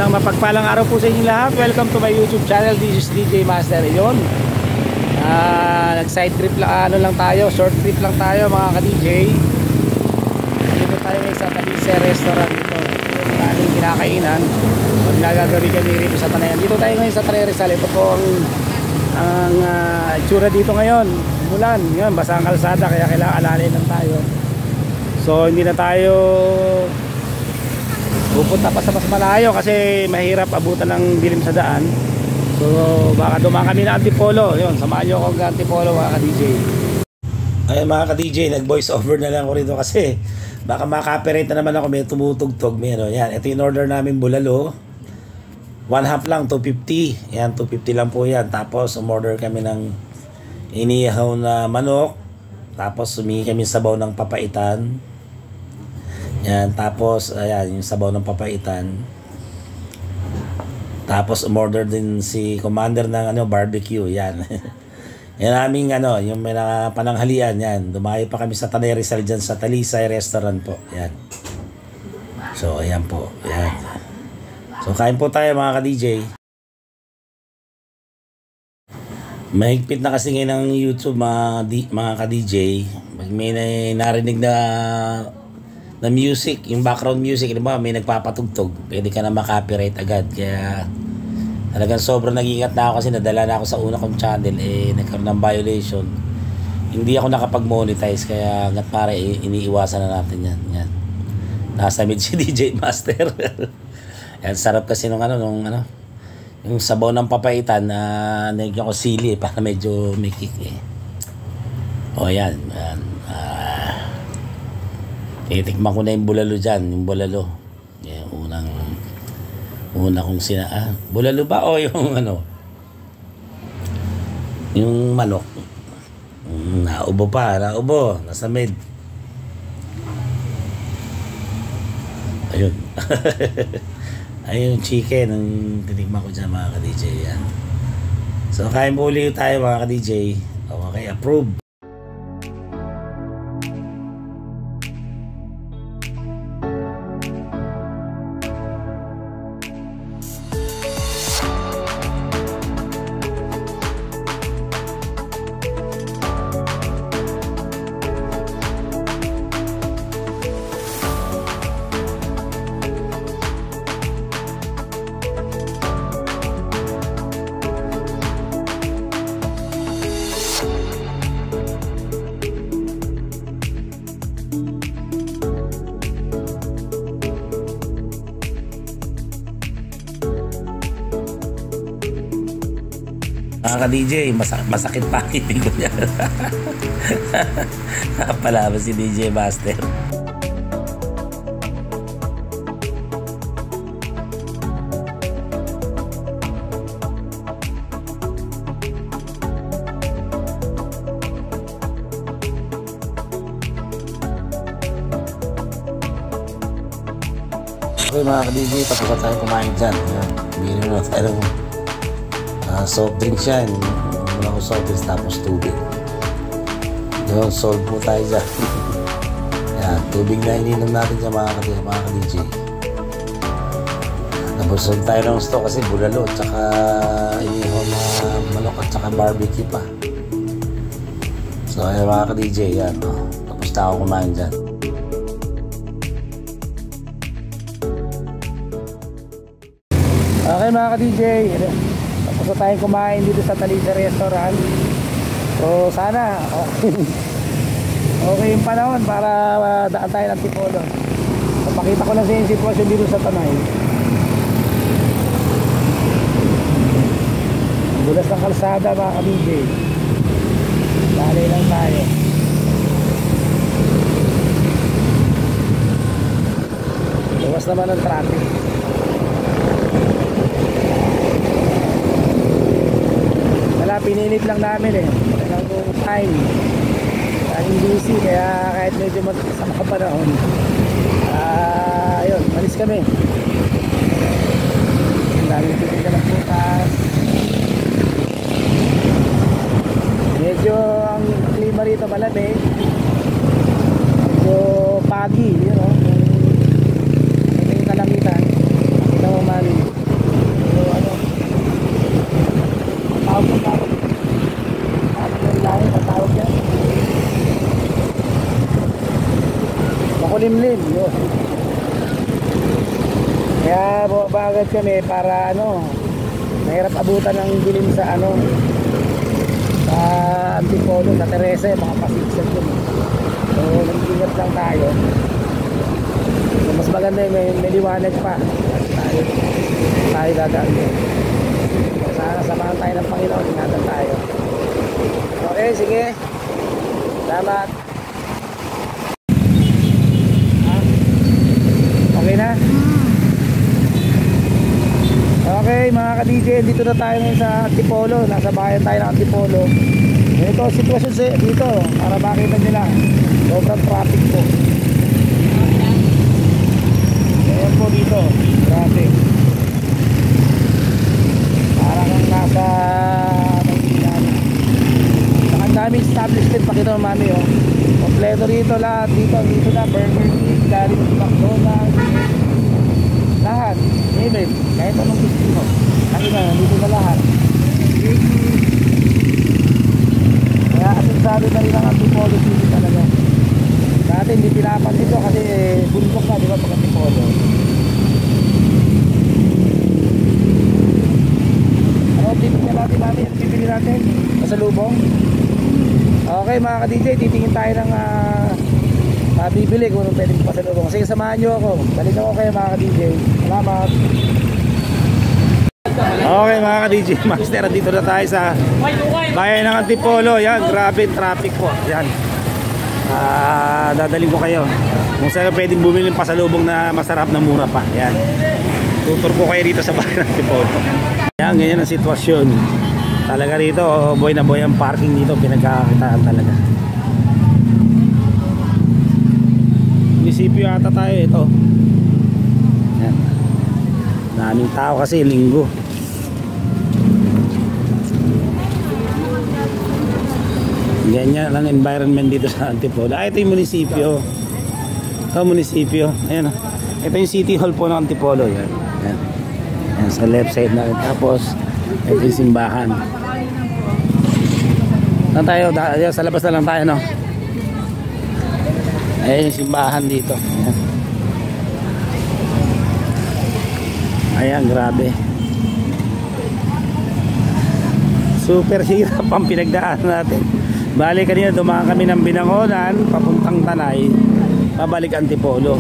Isang mapagpalang araw po sa inyo lahat. Welcome to my YouTube channel. This is DJ Master. Yun. Nag-side trip lang, ano lang tayo, short trip lang tayo mga ka-DJ. Dito tayo ngayon sa Talise Restaurant. Ito yung ating kinakainan. Pag nagagabi kami rito sa Tanayan. Dito tayo ngayon sa Tanay Rizal. Ito po ang itsura dito ngayon. Mulan. Yun, basa ang kalsada kaya kailangan alalay lang tayo. So hindi na tayo pupunta pa sa mas malayo kasi mahirap abutan ng dilim sa daan. So baka dumaan kami na Antipolo. Yun, samahan nyo akong Antipolo mga ka-DJ. Ayun mga ka-DJ, nag-voice over na lang ako rito kasi baka maka-copyright na naman ako. May tumutugtog. Meron. Yan, ito yung order namin bulalo. 1/2 lang, 250. Yan, 250 lang po yan. Tapos umorder kami ng inihaw na manok. Tapos humingi kami sabaw ng papaitan. Yan, tapos ayan, yung sabaw ng papaitan. Tapos umorder din si Commander ng barbecue, yan. Yan aming yung may pananghalian, yan. Dumayo pa kami sa Tanay Rizal dyan sa Talisay Restaurant po, yan. So ayan po, yan. So kain po tayo mga ka-DJ. Mahigpit na kasi ngayon ng YouTube mga ka-DJ. May narinig na music, yung background music, diba, may nagpapatugtog, pwede ka na makopyright agad. Kaya talagang sobrang nag-iingat na ako kasi nadala na ako sa una kong channel, nagkaroon ng violation. Hindi ako nakapag-monetize kaya hanggat pare iniiwasan na natin yan. Yan. Nasa mid si DJ Master. Yan, sarap kasi nung yung sabaw ng papaitan na nagyan ko sili para medyo may kick O yan, yan. Titikman ko na yung bulalo dyan, yung bulalo. Yung una kong bulalo ba o yung yung manok. Naubo pa, nasa mid. Ayun. Ayun, chicken, ang titikman ko dyan mga ka-DJ. Yan. So, kain po ulit tayo mga ka-DJ. Okay, approve. Mga ka-DJ, masakit pa ang itig ko niya. Nakapalaban si DJ Master. Okay mga ka-DJ, tapos na tayo kumain dyan. Bili na tayo soft drinks yan. Muna ko soft drinks tapos tubig. Yun, solve po tayo dyan. Yan, tubig na ininom natin dyan mga ka-DJ. Nabusog tayo ng stock kasi bulalo tsaka inihaw na manok at tsaka barbecue pa. So ayan mga ka-DJ, yan. Tapos na ako kumain dyan. Okay mga ka-DJ, tapos na tayong kumain dito sa Talise Restaurant. So sana okay yung panahon para daan tayo ng Antipolo. So pakita ko lang sa yung sitwasyon dito sa Tanay. Bulas ng kalsada mga ka-DJ. Lalay lang tayo. Luwas naman ang traffic. Pinilit lang namin talagang time laging busy kaya kahit medyo masama ka panahon ayun, malis kami. Ang daming titignan ng putas. Medyo ang klima rito malamig, medyo pagi, ito yung kalangitan. Kita mo man makulimlim. Yun. Kaya bagad kami para ano, mahirap abutan ng dilim sa ano, sa Antipolo, sa Teresa, mga pasiksel dun. So nag-ingat lang tayo. So, mas maganda yung may liwanag pa. Tayo dadaan. Sana samahan tayo ng Panginoon, ingatan tayo. Okay, sige. Salamat. Okay na? Okay mga ka-DJ, dito na tayo ngayon sa Antipolo. Nasa bayan tayo ng Antipolo. Ito ang sitwasyon dito para makita nila. Sobrang traffic po. Ayan po dito, traffic. Parang nasa ang daming establishment. Pakita mo mami oh. Kompleto rito lahat. Dito na Burger King, Jollibee, McDonald's, lahat. Even kahit anong gusto mo. Nakita na, dito na lahat. Kaya asensado na rin ang Antipolo City talaga. Dati hindi pinapansin ito kasi bundok na, di ba, pag Antipolo. Ano, dito na natin mami, ano bibili natin? Pasalubong? Okay mga ka-DJ, titingin tayo ng mabibili kung anong pwedeng pasalubong. Sige, samahan nyo ako. Balik ako kayo mga ka-DJ. Salamat. Okay mga ka-DJ Master, dito na tayo sa bayan ng Antipolo. Yan, grabe traffic po. Yan, dadaling ko kayo kung saan pwedeng bumili ng pasalubong na masarap na mura pa. Yan, tutur ko kayo dito sa bayan ng Antipolo. Yan, ganyan ang sitwasyon talaga rito. Boy na boy ang parking dito, pinagkakakitaan talaga. Munisipyo ata tayo ito. Yan, daming tao kasi linggo. Ganyan lang environment dito sa Antipolo. Ito yung munisipyo. Ito munisipyo. Ayan. Ito yung City Hall po ng Antipolo. Yan. Yan. Yan sa left side na. Tapos ito yung simbahan. Saan tayo? Sa labas na lang tayo, no? Ayan yung simbahan dito. Ayan. Ayan, grabe. Super hirap ang pinagdaan natin. Bali kanina dumaan kami ng Binangonan papuntang Tanay, pabalik Antipolo.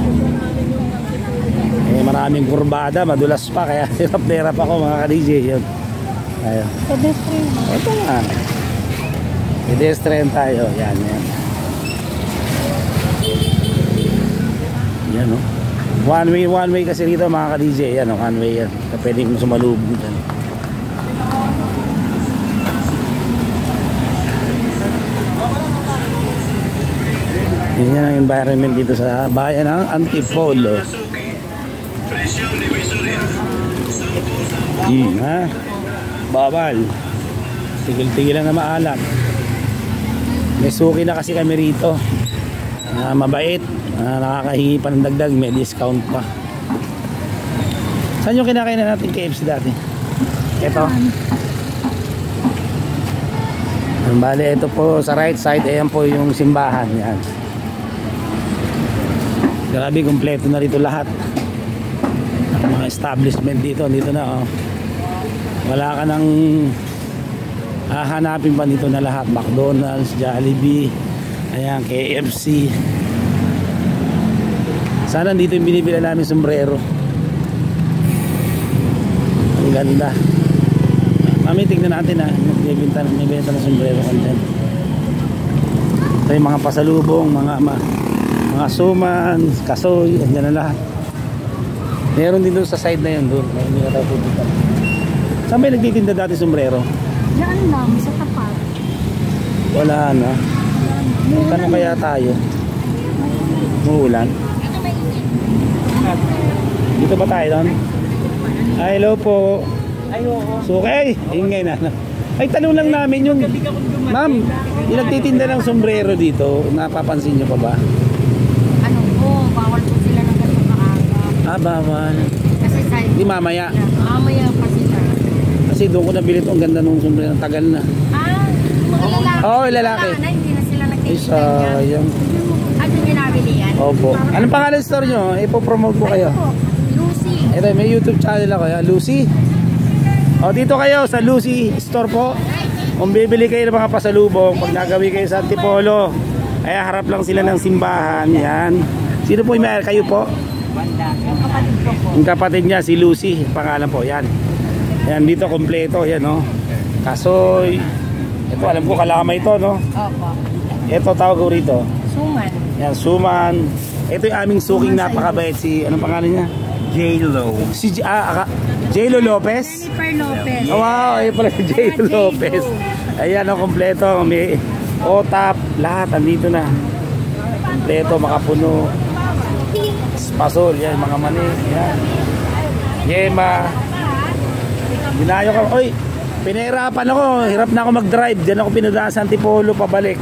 Maraming kurbada, madulas pa, kaya hirap na hirap ako mga ka-DJ. Yun. Ayun. Pedestrian. Ito nga. Pedestrian tayo. Yan, yan. Yan, no? One way kasi rito mga ka-DJ. Yan, no? One way yan. Pwede kong sumalubong dyan. Yan ang environment dito sa bayan ng Antipolo. Ha? Bawal. Tigil-tigil lang na maalat. May suki na kasi kami rito. Mabait. Nakakahingi pa ng dagdag. May discount pa. Saan yung kinakainan natin KFC dati? Ito. Bale, ito po sa right side. Ayan po yung simbahan. Yan. Grabe, kompleto na rito lahat. Mga establishment dito na oh. Wala ka nang hahanapin pa dito na lahat. McDonald's, Jollibee, ayan, KFC. Sana dito yung binibila namin sombrero. Ang ganda. Mami, tignan natin ha. May benta ng sombrero content. Ito yung mga pasalubong, mga suman, kasoy, andyan na lahat. Meron din doon sa side na yun doon. Hindi na tayo pupunta. Saan ba nagtitinda dati sombrero? Diyan lang, sa tapat. Wala na. Tanong kaya tayo. Muulan. Dito ba tayo doon? Ay, hello po. Ay, oo. So, okay. Ingay na. Ay, tanong lang namin yung... Ma'am, yung nagtitinda ng sombrero dito, napapansin nyo pa ba? Ano po, bawal po sila ng ganito maaga. Bawal. Kasi sa... Di mamaya. Mamaya pa sila. Kasi doon ko nabili ito. Ang ganda nung sombrero. Ang tagal na. Mga lalaki. Oo, lalaki. Hindi na sila Ay, nagtitinda. sayang. Ano yung nabili yan? Opo. Anong pangalan ng store nyo? Ipo-promote ko kayo. Po, Lucy. Ito, may YouTube channel ako. Yan, Lucy. O, dito kayo sa Lucy Store po. Kung bibili kayo ng mga pasalubong, pag nagawi kayo sa Antipolo, ay harap lang sila ng simbahan. Yan. Sino po yung may kayo po? Yung kapatid ko po. Yung kapatid niya, si Lucy. Pangalan po, yan. Yan, dito kompleto. Yan, no? Kasoy. Ito, alam ko, kalamay ito, no? Opo. Ito, tawag ko rito. Suman. Yan, Suman. Ito yung aming suking napakabait. Si, anong pangalan niya? J-Lo. Si J-Lo Lopez. Jennifer Lopez. Oh, wow, ayun pala si J-Lo Lopez. Ayan, oh, kompleto. May OTAP, lahat, andito na. Kompleto, makapuno. Pasol, yan, mga mani. Yan. Yema. Dinayo ka. Oy, pinahirapan ako. Hirap na ako mag-drive. Diyan ako pinadaan sa Antipolo, pabalik.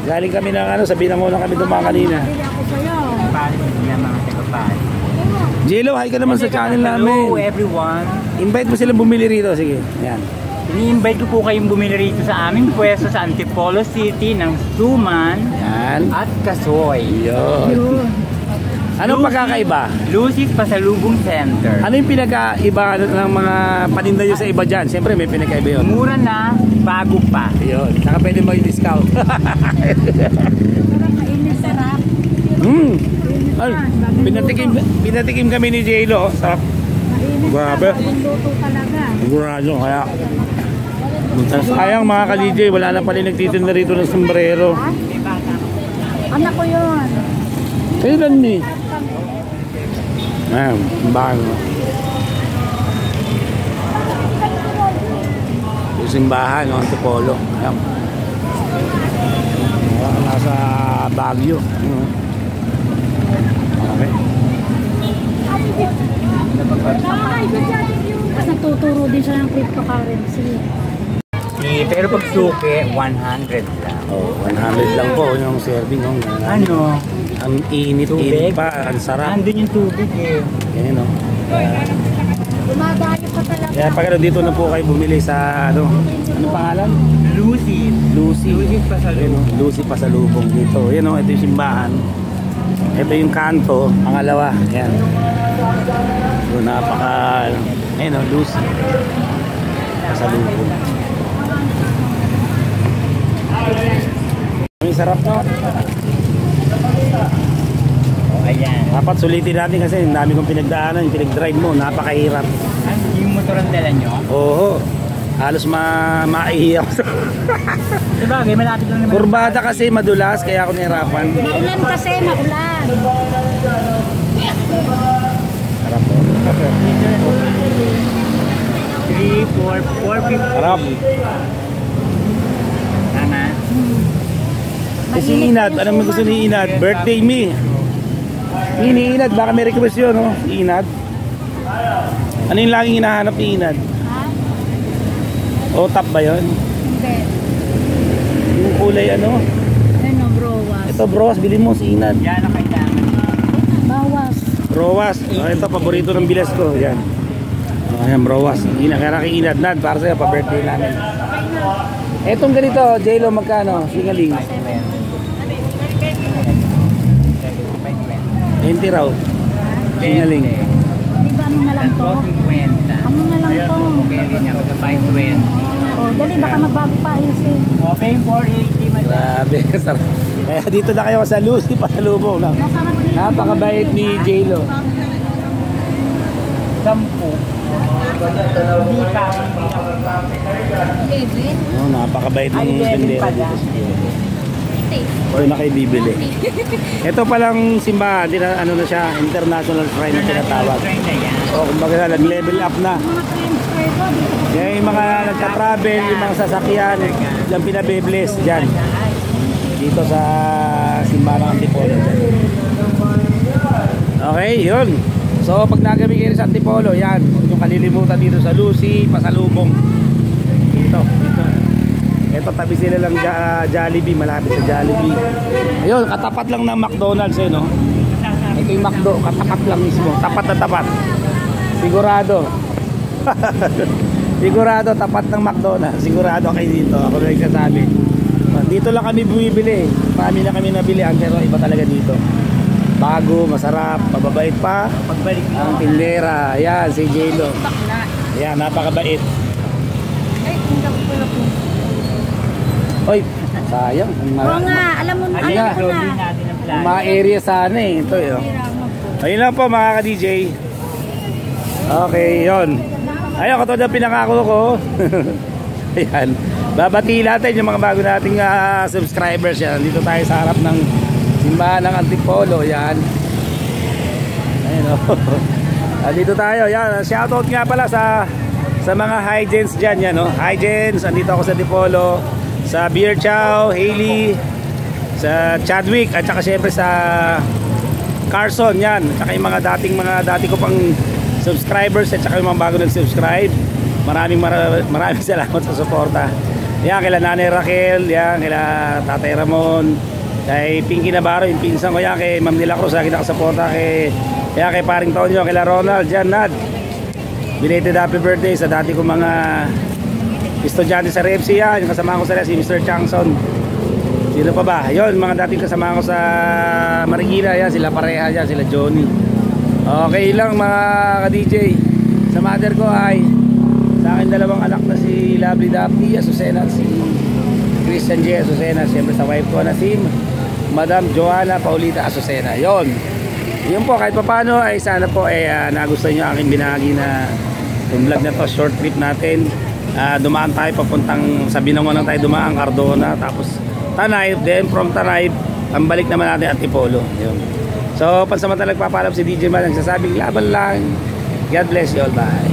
Galing kami ng ano, sabi na muna kami dumaan kanina. Bili ako sa'yo. Pare niya mga tagapare. J-Lo, hi ka naman sa channel Hello namin. everyone. Invite mo silang bumili rito. Sige, yan. Ini-invite ko po kayong bumili rito sa aming pwesto sa Antipolo City ng Suman Yan. at Kasoy. Yun. Anong pagkakaiba? Lucy's Pasalubong Center. Ano yung pinagkaiba ng mga paninda nyo sa iba dyan? Siyempre may pinagkaiba yun. Mura na, bago pa. Yun. Saka pwede mo yung discount. Sarap, mainit, sarap. Ay, pinatikim kami ni J-Lo. Sarap. Mainit, Grabe. sarap. Yung luto talaga. Sigurado. Kaya sayang mga ka-DJ, wala na pala nagtitinda rito ng sombrero. Anak ko yun. Kailan ni? Ayan, simbahan mo. Yung simbahan, no, Antipolo. Ayan. Nasa Baguio. Okay. Tapos nagtuturo din siya ng cryptocurrency. Pero pag suki, 100 lang. Oh, 100 lang po yung serving. Oh. Ano? Ang init-init Tubig? pa, ang sarap. Andun yung tubig eh. Yan, no? Dumadayo pa talaga. Kaya pag dito na po kayo bumili sa ano pangalan? Lucy. Lucy. Lucy's Pasalubong. Lucy Pasalubong dito. Yan, no? Ito yung simbahan. Ito yung kanto, pangalawa. Yan. So, napaka ayun, no? Lucy Pasalubong. Ang sarap, no? Oh, ayan. Dapat sulitin natin kasi ang dami kong pinagdaanan, yung pinag-drive mo, napakahirap. Yung motor ang dala nyo? Oo. Halos maiiyak ako. Sabagay, malapit lang naman. Kurbada kasi madulas, kaya ako nahirapan. Maulan kasi, maulan. Harap po. 3, 4, 450. Harap. Tama. Si Inad, anong may gusto ni Inad? Birthday me. Ni Inad, baka may request yun, no? Si Inad. Ano yung laging hinahanap ni Inad? Ha? O tap ba yun? Hindi. Yung kulay ano? Ano, browas. Ito bros, bilhin mo si Inad. Yan ang kailangan. Browas. Bawas. Ito, paborito ng bilas ko. Yan. Ayan, browas. Kaya kay Inad, Nad, para sa'yo, pa-birthday namin. Etong ganito, J-Lo, magkano? Singaling. 20 raw. Singaling. Di ba ano na lang to? 50. Ano na lang to? Okay, ganyan. Magka-520. Oh, dali, baka magbago pa ayusin. Okay, 480 man. Grabe, sarap. Kaya dito na kayo sa Lucy Pasalubong. No? Masarap din. Napakabait ni J-Lo. 10. Hindi pa. David? No, napakabait ng Ay, David tindera pala. dito sa J-Lo. O na kayo bibili. Ito palang simbahan, ano na siya, international shrine na tinatawag. Train na yan. O kumbaga nag-level up na. Mga friends ko ito, dito ko. Kaya yung mga nagka-travel, yung mga sasakyan, yung pinabe-bless dyan. Dito sa simbahan ng Antipolo. Okay, yun. So pag nagabi kayo sa Antipolo, yan. Huwag yung kalilimutan dito sa Lucy Pasalubong. Dito. Ito tabi sila lang Jollibee, malapit sa Jollibee. Ayun, katapat lang ng McDonald's eh, no? Ito yung McDo, katapat lang mismo. Tapat na tapat. Sigurado. Sigurado, tapat ng McDonald's. Sigurado kayo dito. Ako na nagsasabi. Dito lang kami bumibili. Marami na kami nabilihan, pero iba talaga dito. Bago, masarap, mababait pa. Pagbalik mo. Ang tindera. Yan, si J-Lo. Bakla. Yan, napakabait. Ay, hindi ko pala po. Oy, sayang. Oo nga, alam mo na. Alin, nga. Alam mo gawin na. natin ang plan. Mga area sana eh. Ito yun. Tira mo po. Ayun lang po mga ka-DJ. Okay, yon. Ayun, katulad ng pinangako ko. Ayan. Babati natin yung mga bago nating subscribers yan. Dito tayo sa harap ng simbahan ng Antipolo. Yan. Ayun o. Dito tayo. Yan. Shoutout nga pala sa mga Hygens dyan. Yan o. Hygens. Andito ako sa Antipolo. Sa Beer Chow, Hailey, sa Chadwick, at saka syempre sa Carson. Yan. At saka yung mga dati ko pang subscribers at saka yung mga bago nag-subscribe. Maraming salamat sa suporta. Yan, kila Nanay Raquel, yan, kila Tatay Ramon, kay Pinky Navarro, yung pinsan ko yan, kay Ma'am Nila Cruz, lagi nakasuporta, kay Paring Tonyo, kila Ronald, yan, Nad. Belated happy birthday sa dati ko mga estudyante sa REPSI yan, yung kasama ko sa si Mr. Changson. Sino pa ba? Yun, mga dating kasama ko sa Marikina, yan, sila pareha yan, sila Johnny. Okay lang mga ka-DJ. Sa mother ko ay sa akin dalawang anak na si Lovely Daphne Azucena at si Christian J. Azucena. Siyempre sa wife ko na si Madam Joanna Paulita Azucena. Yun po, kahit pa paano ay sana po nagustuhan nyo aking binahagi na yung vlog na to, short trip natin. Dumaan tayo papuntang sa Binangonan tayo dumaan, Cardona, tapos Tanay, then from Tanay ang balik naman natin Antipolo. Yun. So pansamantalang nagpapaalam si DJ Man, nagsasabing laban lang. God bless you all, bye.